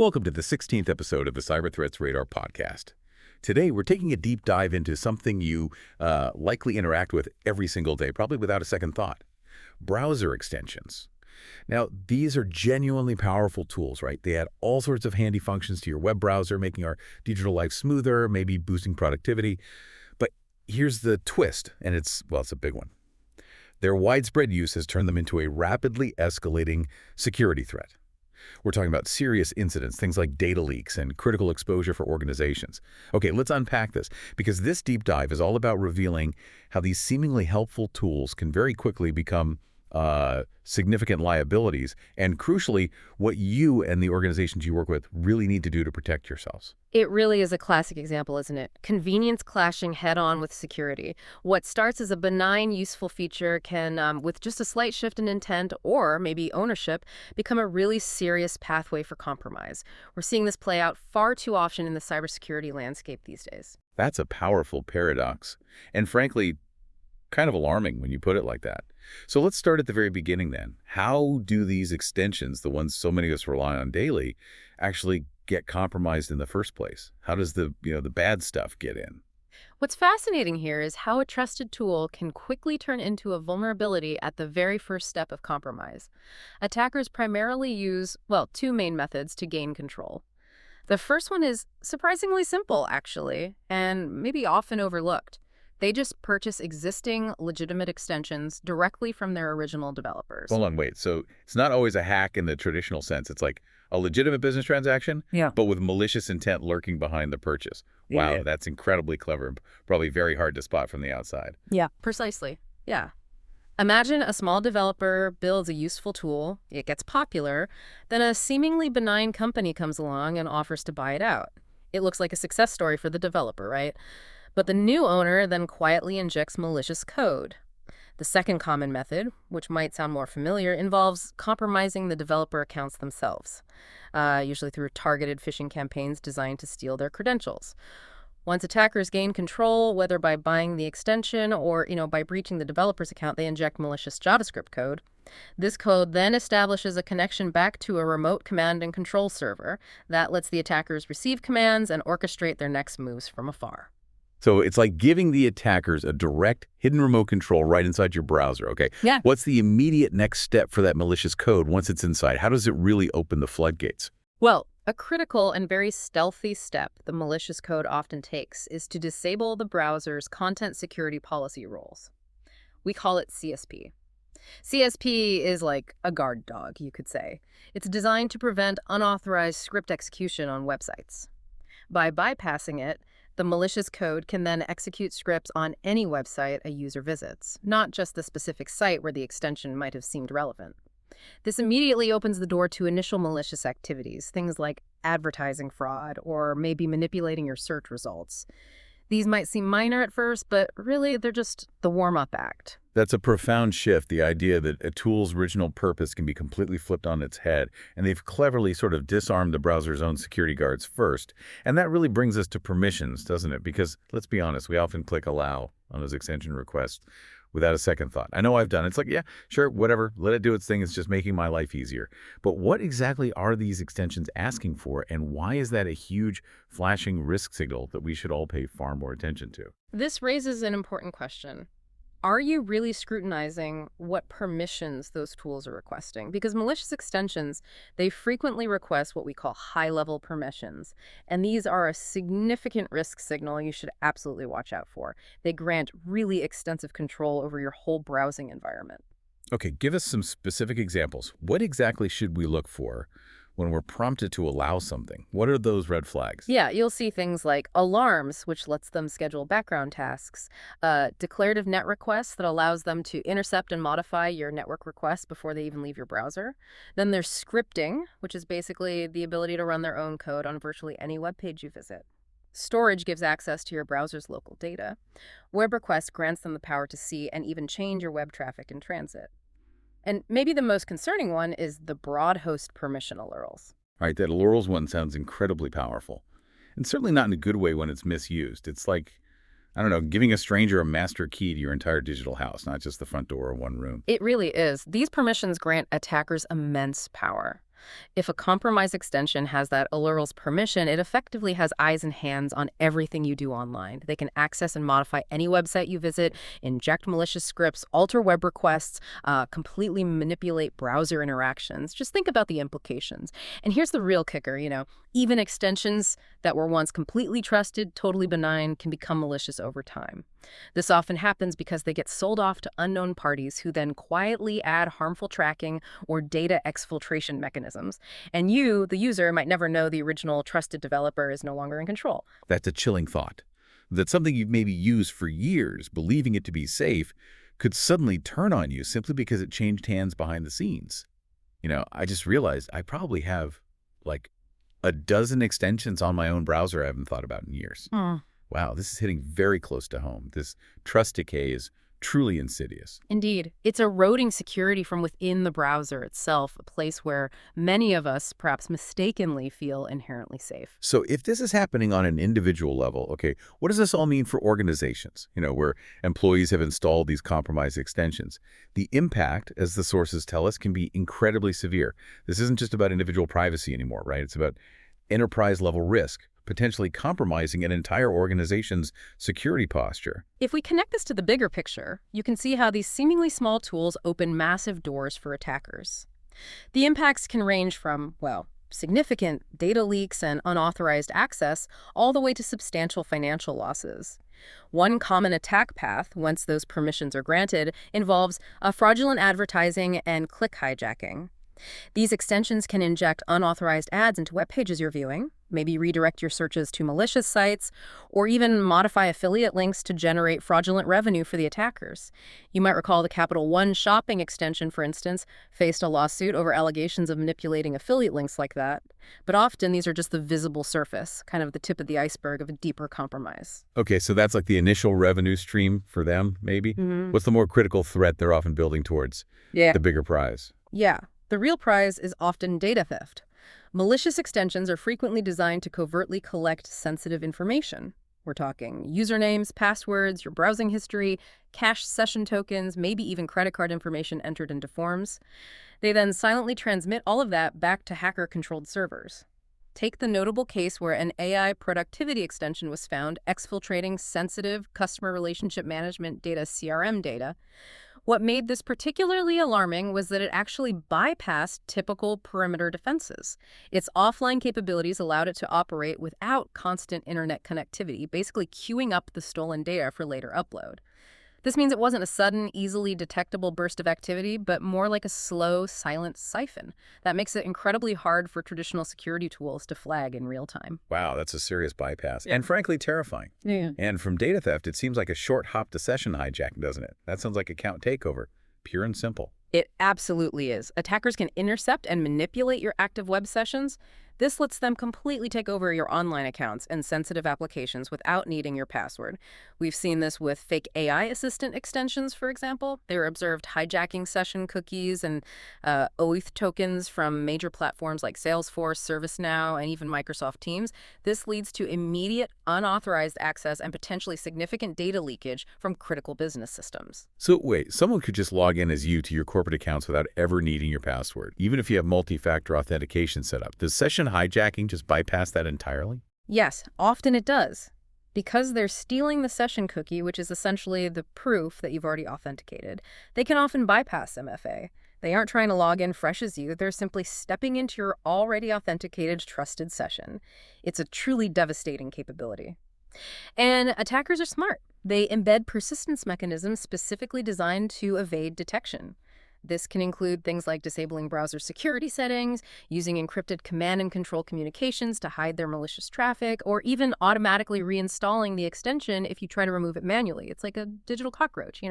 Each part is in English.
Welcome to the 16th episode of the Cyber Threats Radar podcast. Today, we're taking a deep dive into something you likely interact with every single day, probably without a second thought: browser extensions. Now, these are genuinely powerful tools, right? They add all sorts of handy functions to your web browser, making our digital life smoother, maybe boosting productivity. But here's the twist, and it's a big one. Their widespread use has turned them into a rapidly escalating security threat. We're talking about serious incidents, things like data leaks and critical exposure for organizations. Okay, let's unpack this, because this deep dive is all about revealing how these seemingly helpful tools can very quickly become significant liabilities, and crucially, what you and the organizations you work with really need to do to protect yourselves. It really is a classic example, isn't it? Convenience clashing head-on with security. What starts as a benign, useful feature can, with just a slight shift in intent or maybe ownership, become a really serious pathway for compromise. We're seeing this play out far too often in the cybersecurity landscape these days. That's a powerful paradox, and frankly, kind of alarming when you put it like that. So let's start at the very beginning then. How do these extensions, the ones so many of us rely on daily, actually get compromised in the first place? How does the bad stuff get in? What's fascinating here is how a trusted tool can quickly turn into a vulnerability at the very first step of compromise. Attackers primarily use, two main methods to gain control. The first one is surprisingly simple, actually, and maybe often overlooked. They just purchase existing legitimate extensions directly from their original developers. Hold on, wait. So it's not always a hack in the traditional sense. It's like a legitimate business transaction, but with malicious intent lurking behind the purchase. Wow, Yeah. that's incredibly clever. Probably very hard to spot from the outside. Yeah, precisely. Yeah. Imagine a small developer builds a useful tool, it gets popular, then a seemingly benign company comes along and offers to buy it out. It looks like a success story for the developer, right? But the new owner then quietly injects malicious code. The second common method, which might sound more familiar, involves compromising the developer accounts themselves, usually through targeted phishing campaigns designed to steal their credentials. Once attackers gain control, whether by buying the extension or by breaching the developer's account, they inject malicious JavaScript code. This code then establishes a connection back to a remote command and control server that lets the attackers receive commands and orchestrate their next moves from afar. So it's like giving the attackers a direct hidden remote control right inside your browser. Okay. Yeah. What's the immediate next step for that malicious code once it's inside? How does it really open the floodgates? Well, a critical and very stealthy step the malicious code often takes is to disable the browser's content security policy roles. We call it CSP. CSP is like a guard dog, you could say. It's designed to prevent unauthorized script execution on websites. By bypassing it, the malicious code can then execute scripts on any website a user visits, not just the specific site where the extension might have seemed relevant. This immediately opens the door to initial malicious activities, things like advertising fraud or maybe manipulating your search results. These might seem minor at first, but really they're just the warm-up act. That's a profound shift, the idea that a tool's original purpose can be completely flipped on its head, and they've cleverly sort of disarmed the browser's own security guards first. And that really brings us to permissions, doesn't it? Because, let's be honest, we often click allow on those extension requests without a second thought. I know I've done it. It's like, yeah, sure, whatever, let it do its thing. It's just making my life easier. But what exactly are these extensions asking for, and why is that a huge flashing risk signal that we should all pay far more attention to? This raises an important question. Are you really scrutinizing what permissions those tools are requesting? Because malicious extensions, they frequently request what we call high-level permissions. And these are a significant risk signal you should absolutely watch out for. They grant really extensive control over your whole browsing environment. Okay, give us some specific examples. What exactly should we look for when we're prompted to allow something? What are those red flags? Yeah, you'll see things like alarms, which lets them schedule background tasks, declarative net requests that allows them to intercept and modify your network requests before they even leave your browser. Then there's scripting, which is basically the ability to run their own code on virtually any web page you visit. Storage gives access to your browser's local data. Web request grants them the power to see and even change your web traffic in transit. And maybe the most concerning one is the broad host permission allurals. All right, that allurals one sounds incredibly powerful, and certainly not in a good way when it's misused. It's like, I don't know, giving a stranger a master key to your entire digital house, not just the front door of one room. It really is. These permissions grant attackers immense power. If a compromised extension has that URL's permission, it effectively has eyes and hands on everything you do online. They can access and modify any website you visit, inject malicious scripts, alter web requests, completely manipulate browser interactions. Just think about the implications. And here's the real kicker, even extensions that were once completely trusted, totally benign, can become malicious over time. This often happens because they get sold off to unknown parties who then quietly add harmful tracking or data exfiltration mechanisms. And you, the user, might never know the original trusted developer is no longer in control. That's a chilling thought. That something you've maybe used for years, believing it to be safe, could suddenly turn on you simply because it changed hands behind the scenes. I just realized I probably have like a dozen extensions on my own browser I haven't thought about in years. Wow, this is hitting very close to home. This trust decay is truly insidious. Indeed. It's eroding security from within the browser itself, a place where many of us perhaps mistakenly feel inherently safe. So if this is happening on an individual level, okay, what does this all mean for organizations, where employees have installed these compromised extensions? The impact, as the sources tell us, can be incredibly severe. This isn't just about individual privacy anymore, right? It's about enterprise-level risk, potentially compromising an entire organization's security posture. If we connect this to the bigger picture, you can see how these seemingly small tools open massive doors for attackers. The impacts can range from, significant data leaks and unauthorized access, all the way to substantial financial losses. One common attack path, once those permissions are granted, involves fraudulent advertising and click hijacking. These extensions can inject unauthorized ads into web pages you're viewing, maybe redirect your searches to malicious sites, or even modify affiliate links to generate fraudulent revenue for the attackers. You might recall the Capital One shopping extension, for instance, faced a lawsuit over allegations of manipulating affiliate links like that. But often these are just the visible surface, kind of the tip of the iceberg of a deeper compromise. Okay, so that's like the initial revenue stream for them, maybe? What's the more critical threat they're often building towards? The bigger prize? Yeah. The real prize is often data theft. Malicious extensions are frequently designed to covertly collect sensitive information. We're talking usernames, passwords, your browsing history, cached session tokens, maybe even credit card information entered into forms. They then silently transmit all of that back to hacker-controlled servers. Take the notable case where an AI productivity extension was found exfiltrating sensitive customer relationship management data, CRM data. What made this particularly alarming was that it actually bypassed typical perimeter defenses. Its offline capabilities allowed it to operate without constant internet connectivity, basically queuing up the stolen data for later upload. This means it wasn't a sudden, easily detectable burst of activity, but more like a slow, silent siphon. That makes it incredibly hard for traditional security tools to flag in real time. Wow, that's a serious bypass. And frankly, terrifying. Yeah. And from data theft, it seems like a short hop to session hijacking, doesn't it? That sounds like account takeover. Pure and simple. It absolutely is. Attackers can intercept and manipulate your active web sessions. This lets them completely take over your online accounts and sensitive applications without needing your password. We've seen this with fake AI assistant extensions, for example. They were observed hijacking session cookies and OAuth tokens from major platforms like Salesforce, ServiceNow, and even Microsoft Teams. This leads to immediate, unauthorized access and potentially significant data leakage from critical business systems. So wait, someone could just log in as you to your corporate accounts without ever needing your password, even if you have multi-factor authentication set up. Does session hijacking just bypass that entirely? Yes, often it does. Because they're stealing the session cookie, which is essentially the proof that you've already authenticated, they can often bypass MFA. They aren't trying to log in fresh as you, they're simply stepping into your already authenticated, trusted session. It's a truly devastating capability. And attackers are smart. They embed persistence mechanisms specifically designed to evade detection. This can include things like disabling browser security settings, using encrypted command and control communications to hide their malicious traffic, or even automatically reinstalling the extension if you try to remove it manually. It's like a digital cockroach,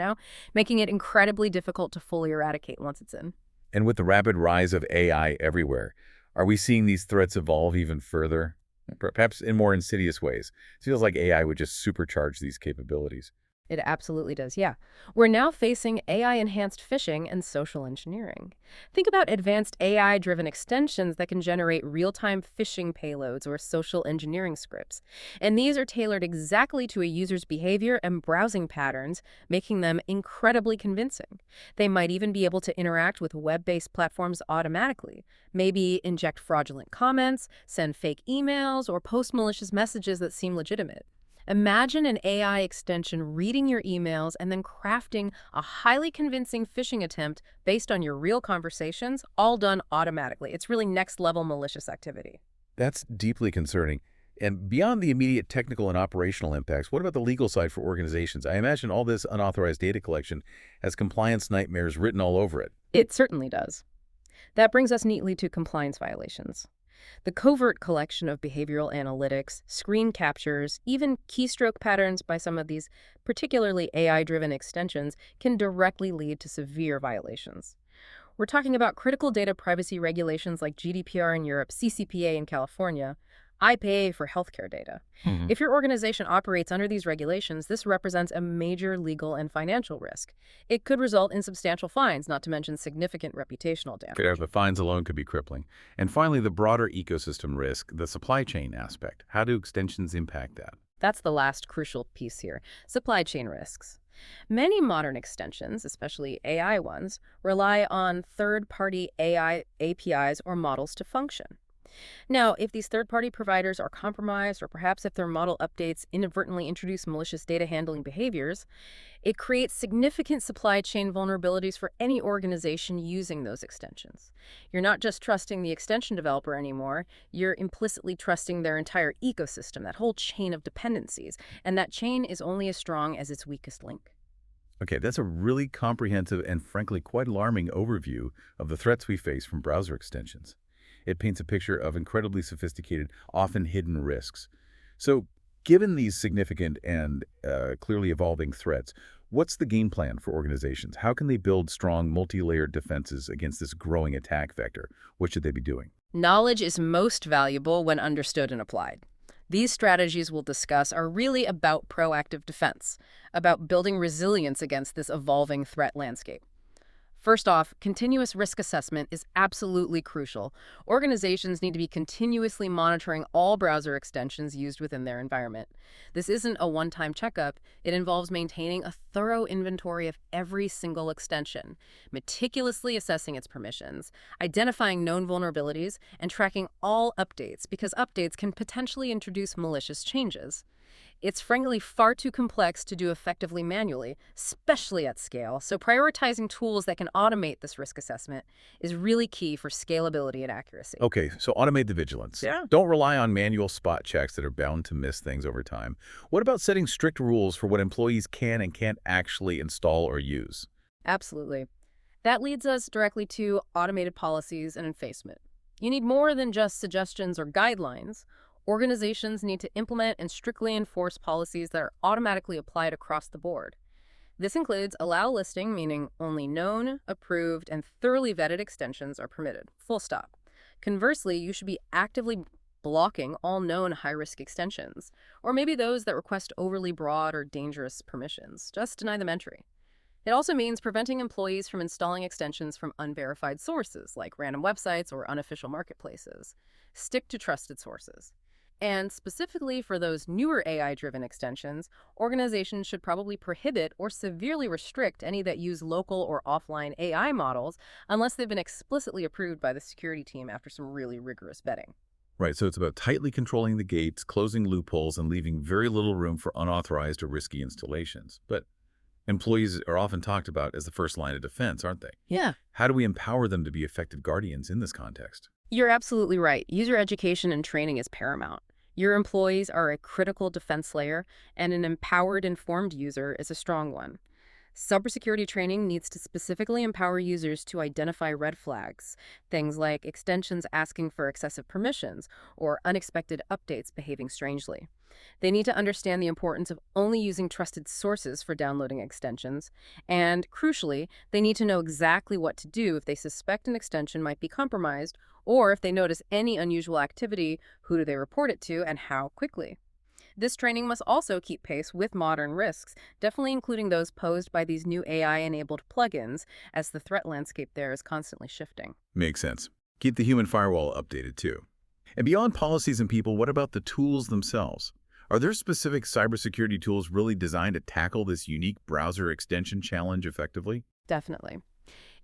making it incredibly difficult to fully eradicate once it's in. And with the rapid rise of AI everywhere, are we seeing these threats evolve even further? Perhaps in more insidious ways. It feels like AI would just supercharge these capabilities. It absolutely does, yeah. We're now facing AI-enhanced phishing and social engineering. Think about advanced AI-driven extensions that can generate real-time phishing payloads or social engineering scripts. And these are tailored exactly to a user's behavior and browsing patterns, making them incredibly convincing. They might even be able to interact with web-based platforms automatically, maybe inject fraudulent comments, send fake emails, or post malicious messages that seem legitimate. Imagine an AI extension reading your emails and then crafting a highly convincing phishing attempt based on your real conversations, all done automatically. It's really next level malicious activity. That's deeply concerning. And beyond the immediate technical and operational impacts, what about the legal side for organizations? I imagine all this unauthorized data collection has compliance nightmares written all over it. It certainly does. That brings us neatly to compliance violations. The covert collection of behavioral analytics, screen captures, even keystroke patterns by some of these particularly AI-driven extensions can directly lead to severe violations. We're talking about critical data privacy regulations like GDPR in Europe, CCPA in California, IPA for healthcare data. Hmm. If your organization operates under these regulations, this represents a major legal and financial risk. It could result in substantial fines, not to mention significant reputational Fair, damage. the fines alone could be crippling. And finally, the broader ecosystem risk, the supply chain aspect. How do extensions impact that? That's the last crucial piece here, supply chain risks. Many modern extensions, especially AI ones, rely on third-party AI APIs or models to function. Now, if these third-party providers are compromised or perhaps if their model updates inadvertently introduce malicious data handling behaviors, it creates significant supply chain vulnerabilities for any organization using those extensions. You're not just trusting the extension developer anymore, you're implicitly trusting their entire ecosystem, that whole chain of dependencies, and that chain is only as strong as its weakest link. Okay, that's a really comprehensive and frankly quite alarming overview of the threats we face from browser extensions. It paints a picture of incredibly sophisticated, often hidden risks. So, given these significant and clearly evolving threats, what's the game plan for organizations? How can they build strong, multi-layered defenses against this growing attack vector? What should they be doing? Knowledge is most valuable when understood and applied. These strategies we'll discuss are really about proactive defense, about building resilience against this evolving threat landscape. First off, continuous risk assessment is absolutely crucial. Organizations need to be continuously monitoring all browser extensions used within their environment. This isn't a one-time checkup. It involves maintaining a thorough inventory of every single extension, meticulously assessing its permissions, identifying known vulnerabilities, and tracking all updates because updates can potentially introduce malicious changes. It's frankly far too complex to do effectively manually, especially at scale, so prioritizing tools that can automate this risk assessment is really key for scalability and accuracy. Okay, so automate the vigilance. Yeah. Don't rely on manual spot checks that are bound to miss things over time. What about setting strict rules for what employees can and can't actually install or use? Absolutely. That leads us directly to automated policies and enforcement. You need more than just suggestions or guidelines. Organizations need to implement and strictly enforce policies that are automatically applied across the board. This includes allow listing, meaning only known, approved, and thoroughly vetted extensions are permitted, full stop. Conversely, you should be actively blocking all known high-risk extensions, or maybe those that request overly broad or dangerous permissions. Just deny them entry. It also means preventing employees from installing extensions from unverified sources, like random websites or unofficial marketplaces. Stick to trusted sources. And specifically for those newer AI-driven extensions, organizations should probably prohibit or severely restrict any that use local or offline AI models unless they've been explicitly approved by the security team after some really rigorous vetting. Right, so it's about tightly controlling the gates, closing loopholes, and leaving very little room for unauthorized or risky installations. But employees are often talked about as the first line of defense, aren't they? Yeah. How do we empower them to be effective guardians in this context? You're absolutely right. User education and training is paramount. Your employees are a critical defense layer, and an empowered, informed user is a strong one. Cybersecurity training needs to specifically empower users to identify red flags, things like extensions asking for excessive permissions or unexpected updates behaving strangely. They need to understand the importance of only using trusted sources for downloading extensions, and crucially, they need to know exactly what to do if they suspect an extension might be compromised, or if they notice any unusual activity, who do they report it to, and how quickly. This training must also keep pace with modern risks, definitely including those posed by these new AI-enabled plugins, as the threat landscape there is constantly shifting. Makes sense. Keep the human firewall updated, too. And beyond policies and people, what about the tools themselves? Are there specific cybersecurity tools really designed to tackle this unique browser extension challenge effectively? Definitely.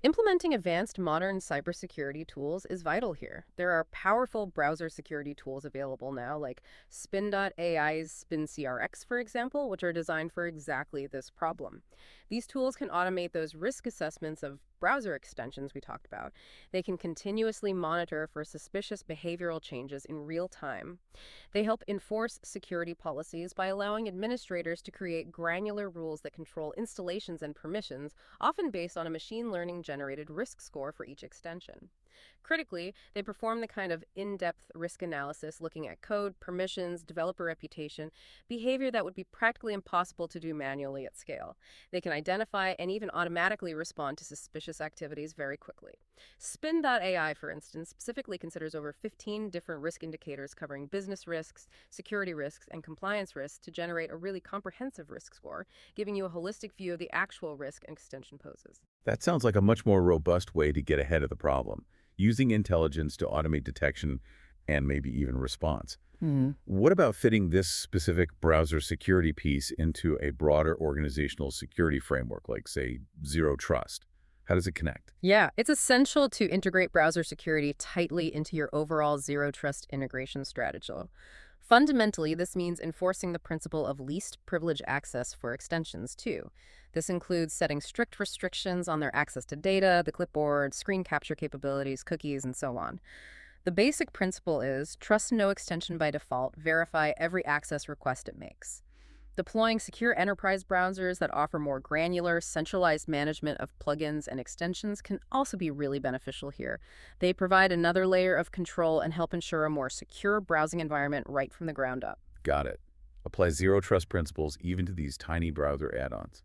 Implementing advanced modern cybersecurity tools is vital here. There are powerful browser security tools available now, like Spin.AI's SpinCRX, for example, which are designed for exactly this problem. These tools can automate those risk assessments of browser extensions we talked about. They can continuously monitor for suspicious behavioral changes in real time. They help enforce security policies by allowing administrators to create granular rules that control installations and permissions, often based on a machine learning generated risk score for each extension. Critically, they perform the kind of in-depth risk analysis looking at code, permissions, developer reputation, behavior that would be practically impossible to do manually at scale. They can identify and even automatically respond to suspicious activities very quickly. Spin.AI, for instance, specifically considers over 15 different risk indicators covering business risks, security risks, and compliance risks to generate a really comprehensive risk score, giving you a holistic view of the actual risk an extension poses. That sounds like a much more robust way to get ahead of the problem, using intelligence to automate detection and maybe even response. What about fitting this specific browser security piece into a broader organizational security framework, like, say, Zero Trust? How does it connect? Yeah, it's essential to integrate browser security tightly into your overall zero trust integration strategy. Fundamentally, this means enforcing the principle of least privilege access for extensions, too. This includes setting strict restrictions on their access to data, the clipboard, screen capture capabilities, cookies, and so on. The basic principle is trust no extension by default, verify every access request it makes. Deploying secure enterprise browsers that offer more granular, centralized management of plugins and extensions can also be really beneficial here. They provide another layer of control and help ensure a more secure browsing environment right from the ground up. Got it. Apply Zero Trust principles even to these tiny browser add-ons.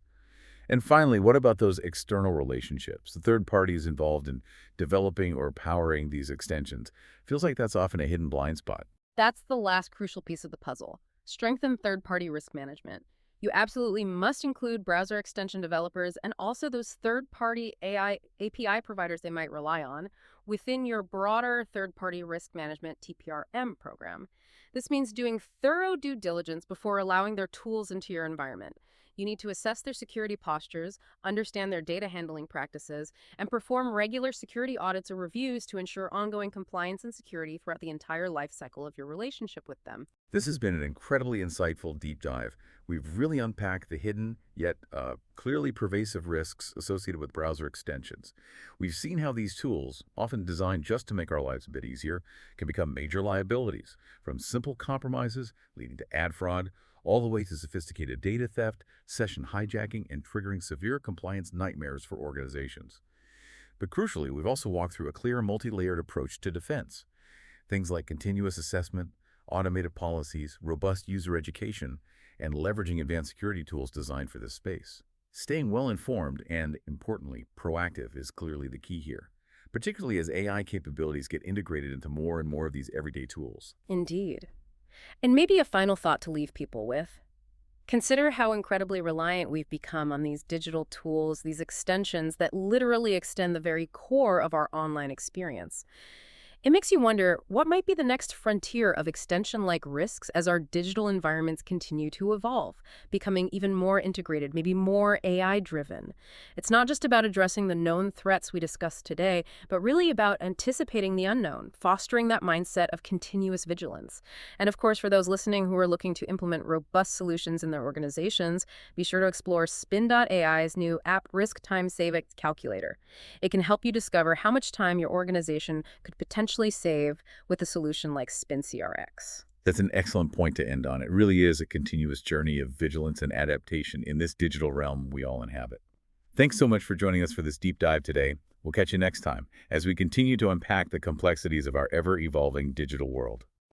And finally, what about those external relationships? The third parties involved in developing or powering these extensions. Feels like that's often a hidden blind spot. That's the last crucial piece of the puzzle. Strengthen third-party risk management. You absolutely must include browser extension developers and also those third-party AI API providers they might rely on within your broader third-party risk management TPRM program. This means doing thorough due diligence before allowing their tools into your environment. You need to assess their security postures, understand their data handling practices, and perform regular security audits or reviews to ensure ongoing compliance and security throughout the entire life cycle of your relationship with them. This has been an incredibly insightful deep dive. We've really unpacked the hidden, yet clearly pervasive risks associated with browser extensions. We've seen how these tools, often designed just to make our lives a bit easier, can become major liabilities, from simple compromises leading to ad fraud, all the way to sophisticated data theft, session hijacking, and triggering severe compliance nightmares for organizations. But crucially, we've also walked through a clear, multi-layered approach to defense. Things like continuous assessment, automated policies, robust user education, and leveraging advanced security tools designed for this space. Staying well-informed and, importantly, proactive is clearly the key here, particularly as AI capabilities get integrated into more and more of these everyday tools. Indeed. And maybe a final thought to leave people with. Consider how incredibly reliant we've become on these digital tools, these extensions that literally extend the very core of our online experience. It makes you wonder what might be the next frontier of extension-like risks as our digital environments continue to evolve, becoming even more integrated, maybe more AI-driven. It's not just about addressing the known threats we discussed today, but really about anticipating the unknown, fostering that mindset of continuous vigilance. And of course, for those listening who are looking to implement robust solutions in their organizations, be sure to explore Spin.AI's new app Risk Time Savings Calculator. It can help you discover how much time your organization could potentially save with a solution like SpinCRX. That's an excellent point to end on. It really is a continuous journey of vigilance and adaptation in this digital realm we all inhabit. Thanks so much for joining us for this deep dive today. We'll catch you next time as we continue to unpack the complexities of our ever-evolving digital world.